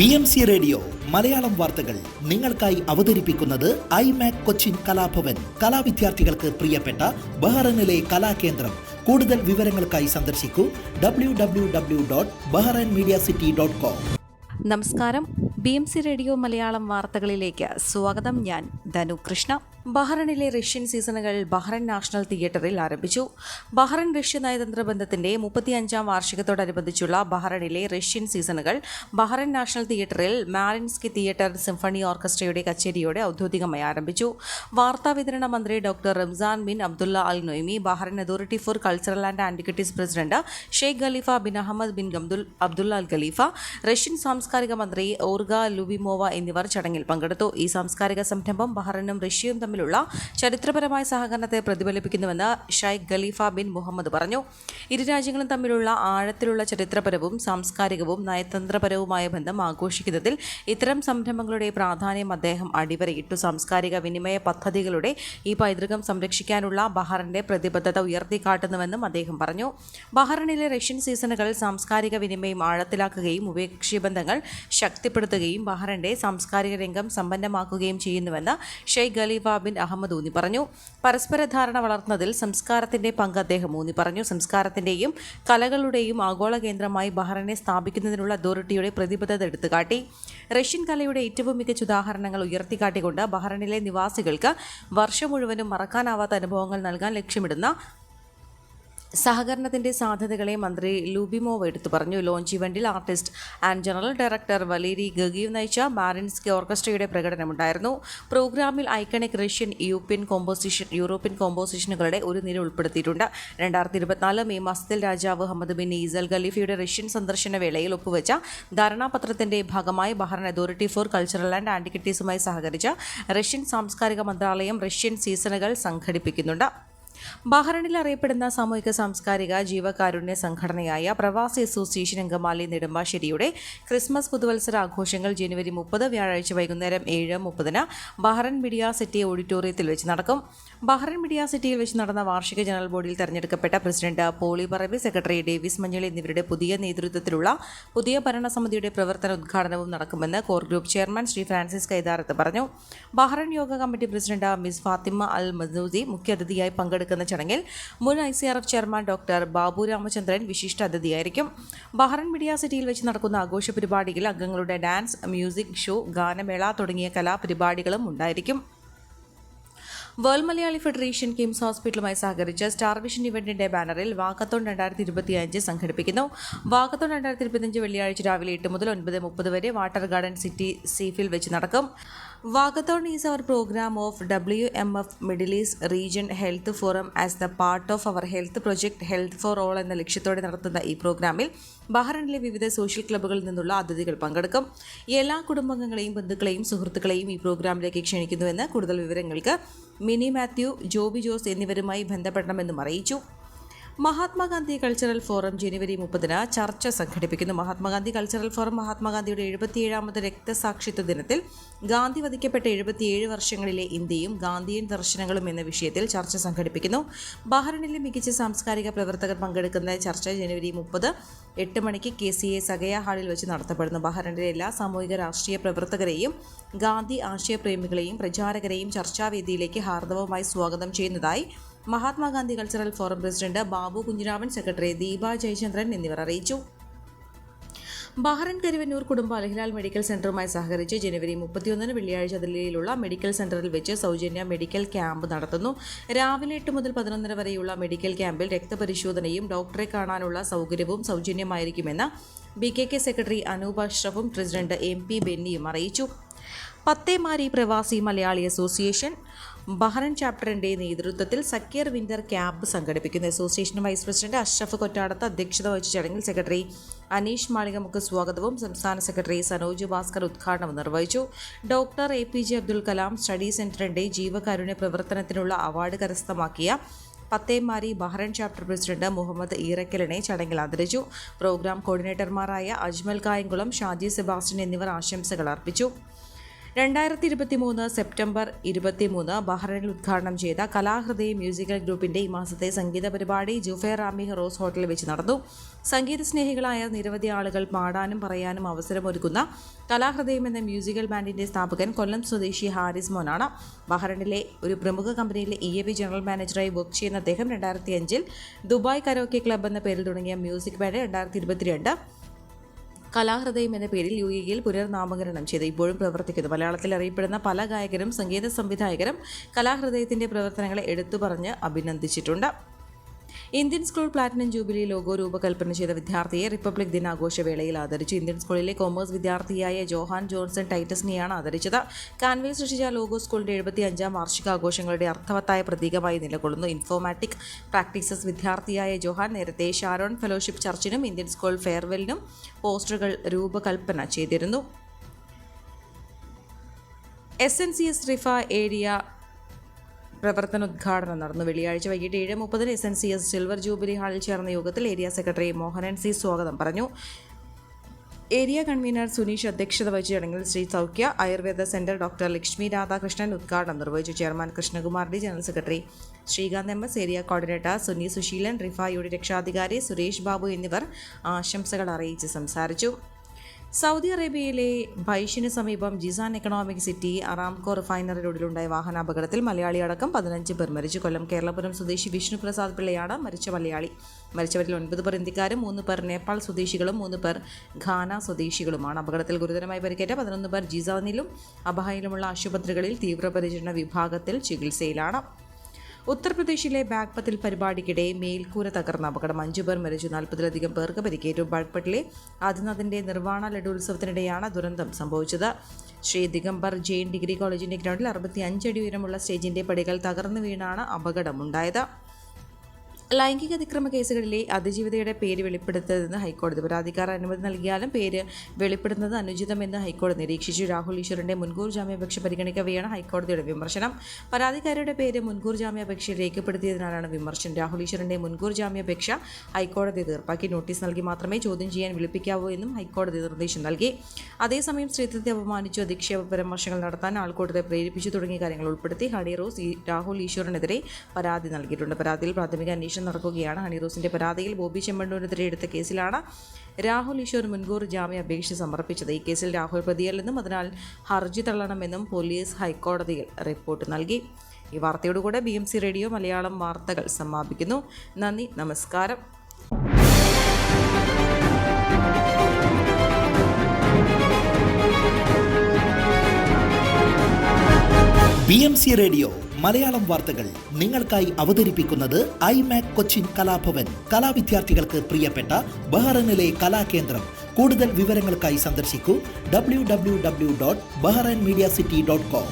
BMC radio Malayalam വാർത്തകൾ നിങ്ങൾക്കായി അവതരിപ്പിക്കുന്നത് ഐമാക് കൊച്ചിൻ കലാഭവൻ. കലാവിദ്യാർത്ഥികൾക്ക് പ്രിയപ്പെട്ട ബഹ്റൈനിലെ കലാകേന്ദ്രം. കൂടുതൽ വിവരങ്ങൾക്കായി സന്ദർശിക്കൂ www.bahrainmediacity.com. നമസ്കാരം. BMC റേഡിയോ മലയാളം വാർത്തകളിലേക്ക് സ്വാഗതം. ഞാൻ ധനു കൃഷ്ണ. ബഹ്റൈനിലെ റഷ്യൻ സീസണുകൾ ബഹ്റൈൻ നാഷണൽ തിയേറ്ററിൽ ആരംഭിച്ചു. ബഹ്റൈൻ റഷ്യ നയതന്ത്ര ബന്ധത്തിന്റെ 35ാം വാർഷികത്തോടനുബന്ധിച്ചുള്ള ബഹ്റൈനിലെ റഷ്യൻ സീസണുകൾ ബഹ്റൈൻ നാഷണൽ തിയേറ്ററിൽ മാരിൻസ്കി തിയേറ്റർ സിംഫണി ഓർക്കസ്ട്രയുടെ കച്ചേരിയോടെ ഔദ്യോഗികമായി ആരംഭിച്ചു. വാർത്താവിതരണ മന്ത്രി doctor Ramzan bin Abdulla al Noaimi, Bahrain authority for cultural and antiquities president sheikh Khalifa bin Ahmed bin Abdulla al Khalifa, Russian സാംസ്കാരിക മന്ത്രി ഓർഗ ലുബിമോവ എന്നിവർ ചടങ്ങിൽ പങ്കെടുത്തു. ഈ സാംസ്കാരിക സംരംഭം ബഹ്റൈനും റഷ്യയും തമ്മിലുള്ള ചരിത്രപരമായ സഹകരണത്തെ പ്രതിഫലിപ്പിക്കുന്നുവെന്ന് ഷെയ്ഖ് ഖലീഫ ബിൻ മുഹമ്മദ് പറഞ്ഞു. ഇരു രാജ്യങ്ങളും തമ്മിലുള്ള ആഴത്തിലുള്ള ചരിത്രപരവും സാംസ്കാരികവും നയതന്ത്രപരവുമായ ബന്ധം ആഘോഷിക്കുന്നതിൽ ഇത്തരം സംരംഭങ്ങളുടെ പ്രാധാന്യം അദ്ദേഹം അടിവരയിട്ടു. സാംസ്കാരിക വിനിമയ പദ്ധതികളുടെ ഈ പൈതൃകം സംരക്ഷിക്കാനുള്ള ബഹ്റൈന്റെ പ്രതിബദ്ധത ഉയർത്തിക്കാട്ടുന്നുവെന്നും അദ്ദേഹം പറഞ്ഞു. ബഹ്റൈനിലെ റഷ്യൻ സീസണുകൾ സാംസ്കാരിക വിനിമയം ആഴത്തിലാക്കുകയും ഉഭയകക്ഷി ബന്ധങ്ങൾ ശക്തിപ്പെടുത്തുകയും ബഹ്റൈന്റെ സാംസ്കാരിക രംഗം സമ്പന്നമാക്കുകയും ചെയ്യുന്നുവെന്ന് ഷെയ്ഖ് ഖലീഫ ബിൻ അഹമ്മദ് ഊന്നി പറഞ്ഞു. പരസ്പര ധാരണ വളർത്തുന്നതിൽ സംസ്കാരത്തിന്റെ പങ്ക് അദ്ദേഹം ഊന്നി പറഞ്ഞു. സംസ്കാരത്തിന്റെയും കലകളുടെയും ആഗോള കേന്ദ്രമായി ബഹ്റൈനെ സ്ഥാപിക്കുന്നതിനുള്ള അതോറിറ്റിയുടെ പ്രതിബദ്ധത എടുത്തുകാട്ടി. റഷ്യൻ കലയുടെ ഏറ്റവും മികച്ച ഉദാഹരണങ്ങൾ ഉയർത്തിക്കാട്ടിക്കൊണ്ട് ബഹ്റൈനിലെ നിവാസികൾക്ക് വർഷം മുഴുവനും മറക്കാനാവാത്ത അനുഭവങ്ങൾ നൽകാൻ ലക്ഷ്യമിടുന്ന സഹകരണത്തിന്റെ സാധ്യതകളെ മന്ത്രി ലുബിമോവ് എടുത്തു പറഞ്ഞു. ലോഞ്ച് ഇവന്റിൽ artist and general director Valery ഗഗീവ് നയിച്ച മാരിൻസ്കി ഓർക്കസ്ട്രയുടെ പ്രകടനമുണ്ടായിരുന്നു. പ്രോഗ്രാമിൽ ഐക്കണിക് റഷ്യൻ യൂറോപ്യൻ കോമ്പോസിഷനുകളുടെ ഒരു നിര ഉൾപ്പെടുത്തിയിട്ടുണ്ട്. 2024 മെയ് മാസത്തിൽ രാജാവ് ഹമദ് ബിൻ ഈസൽ ഖലീഫയുടെ റഷ്യൻ സന്ദർശന വേളയിൽ ഒപ്പുവെച്ച ധാരണാപത്രത്തിന്റെ ഭാഗമായി Bahrain authority for cultural and ആന്റിക്വിറ്റീസുമായി സഹകരിച്ച റഷ്യൻ സാംസ്കാരിക മന്ത്രാലയം റഷ്യൻ സീസണുകൾ സംഘടിപ്പിക്കുന്നുണ്ട്. ബഹ്റൈനിൽ അറിയപ്പെടുന്ന സാമൂഹിക സാംസ്കാരിക ജീവകാരുണ്യ സംഘടനയായ പ്രവാസി അസോസിയേഷൻ അങ്കമാലി നെടുമ്പാശ്ശേരിയുടെ ക്രിസ്മസ് പുതുവത്സര ആഘോഷങ്ങൾ ജനുവരി 30 വ്യാഴാഴ്ച വൈകുന്നേരം 7:30 ബഹ്റൈൻ മീഡിയ സിറ്റി ഓഡിറ്റോറിയത്തിൽ വെച്ച് നടക്കും. ബഹ്റൈൻ മീഡിയ സിറ്റിയിൽ വെച്ച് നടന്ന വാർഷിക ജനറൽ ബോഡിയിൽ തെരഞ്ഞെടുക്കപ്പെട്ട പ്രസിഡന്റ് പോളി പറവി, സെക്രട്ടറി ഡേവിസ് മഞ്ഞളി എന്നിവരുടെ പുതിയ നേതൃത്വത്തിലുള്ള പുതിയ ഭരണസമിതിയുടെ പ്രവർത്തന ഉദ്ഘാടനവും നടക്കുമെന്ന് core group chairman Shri Francis Kaitharath പറഞ്ഞു. Bahrain yoga committee president miss Fatima al Masoosi മുഖ്യാതിഥിയായി പങ്കെടുക്കുന്ന ചടങ്ങിൽ മുൻ ICRF chairman doctor Babu Ramachandran വിശിഷ്ട അതിഥിയായിരിക്കും. ബഹ്റൈൻ മീഡിയ സിറ്റിയിൽ വെച്ച് നടക്കുന്ന ആഘോഷ പരിപാടിയിൽ അംഗങ്ങളുടെ ഡാൻസ്, മ്യൂസിക് ഷോ, ഗാനമേള തുടങ്ങിയ കലാപരിപാടികളും ഉണ്ടായിരിക്കും. വേൾഡ് മലയാളി ഫെഡറേഷൻ കിംസ് ഹോസ്പിറ്റലുമായി സഹകരിച്ച് സ്റ്റാർ വിഷൻ ഇവന്റിന്റെ ബാനറിൽ വാക്കത്തോൺ 2025 സംഘടിപ്പിക്കുന്നു. വാക്കത്തോൺ 2025 വെള്ളിയാഴ്ച രാവിലെ 8 മുതൽ 9:30 വരെ വാട്ടർ ഗാർഡൻ സിറ്റി സീഫിൽ വെച്ച് നടക്കും. Walkathon is our programme of WMF middle east region health forum as the part of our health project health for all എന്ന ലക്ഷ്യത്തോടെ നടത്തുന്ന ഈ പ്രോഗ്രാമിൽ ബഹ്റൈനിലെ വിവിധ സോഷ്യൽ ക്ലബ്ബുകളിൽ നിന്നുള്ള അതിഥികൾ പങ്കെടുക്കും. എല്ലാ കുടുംബാംഗങ്ങളെയും ബന്ധുക്കളെയും സുഹൃത്തുക്കളെയും ഈ പ്രോഗ്രാമിലേക്ക് ക്ഷണിക്കുന്നുവെന്ന് കൂടുതൽ വിവരങ്ങൾക്ക് മിനി മാത്യു, ജോബി ജോസ് എന്നിവരുമായി ബന്ധപ്പെടണമെന്നും അറിയിച്ചു. മഹാത്മാഗാന്ധി കൾച്ചറൽ ഫോറം ജനുവരി 30 ചർച്ച സംഘടിപ്പിക്കുന്നു. മഹാത്മാഗാന്ധി കൾച്ചറൽ ഫോറം മഹാത്മാഗാന്ധിയുടെ 77ാമത് രക്തസാക്ഷിത്വ ദിനത്തിൽ ഗാന്ധി വധിക്കപ്പെട്ട 77 വർഷങ്ങളിലെ ഇന്ത്യയും ഗാന്ധിയൻ ദർശനങ്ങളും എന്ന വിഷയത്തിൽ ചർച്ച സംഘടിപ്പിക്കുന്നു. ബഹ്റൈനിലെ മികച്ച സാംസ്കാരിക പ്രവർത്തകർ പങ്കെടുക്കുന്ന ചർച്ച ജനുവരി 30 8 മണിക്ക് KCA സഗയ ഹാളിൽ വെച്ച് നടത്തപ്പെടുന്നു. ബഹ്റൈനിലെ എല്ലാ സാമൂഹിക രാഷ്ട്രീയ പ്രവർത്തകരെയും ഗാന്ധി ആശയപ്രേമികളെയും പ്രചാരകരെയും ചർച്ചാവേദിയിലേക്ക് ഹാർദവമായി സ്വാഗതം ചെയ്യുന്നതായി Mahatma Gandhi cultural forum president Babu Kunhiraman, secretary Deepa Jayachandran എന്നിവർ അറിയിച്ചു. ബഹ്റൈൻ കരുവന്നൂർ കുടുംബ അൽഹിലാൽ മെഡിക്കൽ സെന്ററുമായി സഹകരിച്ച് ജനുവരി 31 വെള്ളിയാഴ്ച ദില്ലിയിലുള്ള മെഡിക്കൽ സെന്ററിൽ വെച്ച് സൗജന്യ മെഡിക്കൽ ക്യാമ്പ് നടത്തുന്നു. രാവിലെ 8 മുതൽ 11:30 വരെയുള്ള മെഡിക്കൽ ക്യാമ്പിൽ രക്തപരിശോധനയും ഡോക്ടറെ കാണാനുള്ള സൗകര്യവും സൗജന്യമായിരിക്കുമെന്ന് BKK സെക്രട്ടറി അനൂപ് അഷ്റഫും പ്രസിഡന്റ് MP ബെന്നിയും അറിയിച്ചു. പത്തേമാരി പ്രവാസി മലയാളി അസോസിയേഷൻ ബഹ്റൈൻ ചാപ്റ്ററിന്റെ നേതൃത്വത്തിൽ സക്കീർ വിന്റർ ക്യാമ്പ് സംഘടിപ്പിക്കുന്നു. Association vice president Ashraf Kottadath അധ്യക്ഷത വഹിച്ച ചടങ്ങിൽ സെക്രട്ടറി അനീഷ് മാളികമുക്ക് സ്വാഗതവും സംസ്ഥാന സെക്രട്ടറി സനോജ് ഭാസ്കർ ഉദ്ഘാടനവും നിർവഹിച്ചു. Doctor APJ Abdul Kalam study സെന്ററിന്റെ ജീവകാരുണ്യ പ്രവർത്തനത്തിനുള്ള അവാർഡ് കരസ്ഥമാക്കിയ പത്തേമാരി ബഹ്റൈൻ ചാപ്റ്റർ പ്രസിഡന്റ് മുഹമ്മദ് ഈറക്കലിനെ ചടങ്ങിൽ ആദരിച്ചു. പ്രോഗ്രാം കോർഡിനേറ്റർമാരായ അജ്മൽ കായംകുളം, ഷാജി സെബാസ്റ്റ്യൻ എന്നിവർ ആശംസകൾ അർപ്പിച്ചു. 2023 സെപ്റ്റംബർ 23 ബഹ്റൈനിൽ ഉദ്ഘാടനം ചെയ്ത കലാഹൃദയം മ്യൂസിക്കൽ ഗ്രൂപ്പിന്റെ ഈ മാസത്തെ സംഗീത പരിപാടി ജുഫൈർ റാമി ഹറോസ് ഹോട്ടലിൽ വെച്ച് നടന്നു. സംഗീത സ്നേഹികളായ നിരവധി ആളുകൾ പാടാനും പറയാനും അവസരമൊരുക്കുന്ന കലാഹൃദയം എന്ന മ്യൂസിക്കൽ ബാൻഡിന്റെ സ്ഥാപകൻ കൊല്ലം സ്വദേശി ഹാരിസ് മോനാണ്. ബഹ്റൈനിലെ ഒരു പ്രമുഖ കമ്പനിയിലെ EAB ജനറൽ മാനേജറായി വർക്ക് ചെയ്യുന്ന അദ്ദേഹം 2005 ദുബായ് കരോക്കെ ക്ലബ് എന്ന പേരിൽ തുടങ്ങിയ മ്യൂസിക് ബാൻഡ് 2022 കലാഹൃദയം എന്ന പേരിൽ UAE പുനർനാമകരണം ചെയ്ത് ഇപ്പോഴും പ്രവർത്തിക്കുന്നു. മലയാളത്തിൽ അറിയപ്പെടുന്ന പല ഗായകരും സംഗീത സംവിധായകരും കലാഹൃദയത്തിന്റെ പ്രവർത്തനങ്ങളെ എടുത്തു പറഞ്ഞ് അഭിനന്ദിച്ചിട്ടുണ്ട്. Indian school platinum jubilee logo രൂപകൽപ്പന ചെയ്ത വിദ്യാർത്ഥിയെ റിപ്പബ്ലിക് ദിനാഘോഷവേളയിൽ ആദരിച്ചു. ഇന്ത്യൻ സ്കൂളിലെ കോമേഴ്സ് വിദ്യാർത്ഥിയായ ജോഹാൻ ജോൺസൺ ടൈറ്റസിനെയാണ് ആദരിച്ചത്. കാൻവയിൽ സൃഷ്ടിച്ച ലോഗോ സ്കൂളിന്റെ 75ാം വാർഷികാഘോഷങ്ങളുടെ അർത്ഥവത്തായ പ്രതീകമായി നിലകൊള്ളുന്നു. ഇൻഫോമാറ്റിക് പ്രാക്ടീസസ് വിദ്യാർത്ഥിയായ ജോഹാൻ നേരത്തെ ഷാരോൺ ഫെലോഷിപ്പ് ചർച്ചിനും ഇന്ത്യൻ സ്കൂൾ ഫെയർവെല്ലിനും പോസ്റ്ററുകൾ രൂപകൽപ്പന ചെയ്തിരുന്നു. SNCS റിഫ ഏരിയ പ്രവർത്തനോദ്ഘാടനം നടന്നു. വെള്ളിയാഴ്ച വൈകിട്ട് 7:30 SNCS സിൽവർ ജൂബിലി ഹാളിൽ ചേർന്ന യോഗത്തിൽ ഏരിയ സെക്രട്ടറി മോഹനൻ C സ്വാഗതം പറഞ്ഞു. ഏരിയ കൺവീനർ സുനീഷ് അധ്യക്ഷത വഹിച്ച ചടങ്ങിൽ ശ്രീ സൗഖ്യ ആയുർവേദ സെന്റർ ഡോക്ടർ ലക്ഷ്മി രാധാകൃഷ്ണൻ ഉദ്ഘാടനം നിർവഹിച്ചു. Chairman Krishnakumar D, general secretary Srikanth MS, area coordinator Suni Susheelan, റിഫയുടെ രക്ഷാധികാരി സുരേഷ് ബാബു എന്നിവർ ആശംസകൾ അറിയിച്ച് സംസാരിച്ചു. സൗദി അറേബ്യയിലെ ബൈഷിന് സമീപം Jizan economic city Aramco refinery റോഡിലുണ്ടായ വാഹനാപകടത്തിൽ മലയാളി അടക്കം 15 പേർ മരിച്ചു. കൊല്ലം കേരളപുരം സ്വദേശി വിഷ്ണു പ്രസാദ് പിള്ളയാണ് മരിച്ച മലയാളി. മരിച്ചവരിൽ 9 പേർ ഇന്ത്യക്കാരും 3 പേർ നേപ്പാൾ സ്വദേശികളും 3 പേർ ഘാന സ്വദേശികളുമാണ്. അപകടത്തിൽ ഗുരുതരമായി പരിക്കേറ്റ 11 പേർ ജിസാനിലും അബഹായിലുമുള്ള ആശുപത്രികളിൽ തീവ്രപരിചരണ വിഭാഗത്തിൽ ചികിത്സയിലാണ്. ഉത്തർപ്രദേശിലെ ബാഗ്പത്തിൽ പരിപാടിക്കിടെ മേൽക്കൂര തകർന്ന അപകടം 5 പേർ മരിച്ചു, 40-ലധികം പേർക്ക് പരിക്കേറ്റു. ബാഗ്പട്ടിലെ ആദിനാഥിന്റെ നിർവ്വാണ ലഡു ഉത്സവത്തിനിടെയാണ് ദുരന്തം സംഭവിച്ചത്. ശ്രീ ദിഗംബർ ജെയിൻ ഡിഗ്രി കോളേജിന്റെ ഗ്രൗണ്ടിൽ 65 അടി ഉയരമുള്ള സ്റ്റേജിന്റെ പടികൾ തകർന്നു വീണാണ് അപകടമുണ്ടായത്. ലൈംഗിക അതിക്രമ കേസുകളിലെ അതിജീവിതയുടെ പേര് വെളിപ്പെടുത്തരുതെന്ന് ഹൈക്കോടതി. പരാതിക്കാർ അനുമതി നൽകിയാലും പേര് വെളിപ്പെടുത്തുന്നത് അനുചിതമെന്ന് ഹൈക്കോടതി നിരീക്ഷിച്ചു. രാഹുൽ ഈശ്വറിന്റെ മുൻകൂർ ജാമ്യാപേക്ഷ പരിഗണിക്കവെയാണ് ഹൈക്കോടതിയുടെ വിമർശനം. പരാതിക്കാരുടെ പേര് മുൻകൂർ ജാമ്യാപേക്ഷയിൽ രേഖപ്പെടുത്തിയതിനാലാണ് വിമർശനം. രാഹുൽ ഈശ്വറിന്റെ മുൻകൂർ ജാമ്യാപേക്ഷ ഹൈക്കോടതി തീർപ്പാക്കി. നോട്ടീസ് നൽകി മാത്രമേ ചോദ്യം ചെയ്യാൻ വിളിപ്പിക്കാവൂ എന്നും ഹൈക്കോടതി നിർദ്ദേശം നൽകി. അതേസമയം സ്ത്രീത്വത്തെ അപമാനിച്ചു, അധിക്ഷേപ പരാമർശങ്ങൾ നടത്താൻ ആൾക്കൂട്ടത്തെ പ്രേരിപ്പിച്ചു തുടങ്ങിയ കാര്യങ്ങൾ ഉൾപ്പെടുത്തി ഹണി റോസ് രാഹുൽ ഈശ്വറിനെതിരെ പരാതി നൽകിയിട്ടുണ്ട്. പരാതിയിൽ പ്രാഥമിക അന്വേഷണം നടക്കുകയാണ്. ഹണി റോസിന്റെ പരാതിയിൽ ബോബി ചെമ്മണ്ണൂരിനെതിരെ എടുത്ത കേസിലാണ് രാഹുൽ ഈശ്വർ മുൻകൂർ ജാമ്യാപേക്ഷ സമർപ്പിച്ചത്. ഈ കേസിൽ രാഹുൽ പ്രതിയല്ലെന്നും അതിനാൽ ഹർജി തള്ളണമെന്നും പോലീസ് ഹൈക്കോടതിയിൽ റിപ്പോർട്ട് നൽകി. ഈ വാർത്തയോടുകൂടെ BMC റേഡിയോ മലയാളം വാർത്തകൾ സമാപിക്കുന്നു. നന്ദി, നമസ്കാരം. BMC റേഡിയോ മലയാളം വാർത്തകൾ നിങ്ങൾക്കായി അവതരിപ്പിക്കുന്നത് iMac കൊച്ചിൻ കലാഭവൻ. കലാവിദ്യാർത്ഥികൾക്ക് പ്രിയപ്പെട്ട ബഹ്റൈനിലെ കലാകേന്ദ്രം. കൂടുതൽ വിവരങ്ങൾക്കായി സന്ദർശിക്കൂ www.bahrainmediacity.com.